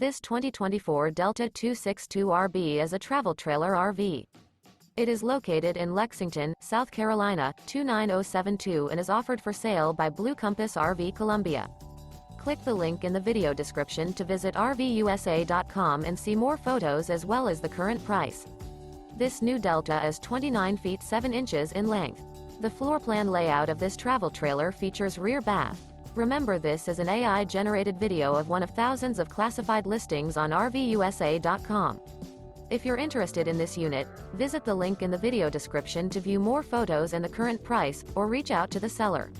This 2024 Delta 262RB is a travel trailer RV. It is located in Lexington, South Carolina, 29072 and is offered for sale by Blue Compass RV Columbia. Click the link in the video description to visit RVUSA.com and see more photos as well as the current price. This new Delta is 29 feet 7 inches in length. The floor plan layout of this travel trailer features rear bath. Remember, this is an AI-generated video of one of thousands of classified listings on RVUSA.com. If you're interested in this unit, visit the link in the video description to view more photos and the current price, or reach out to the seller.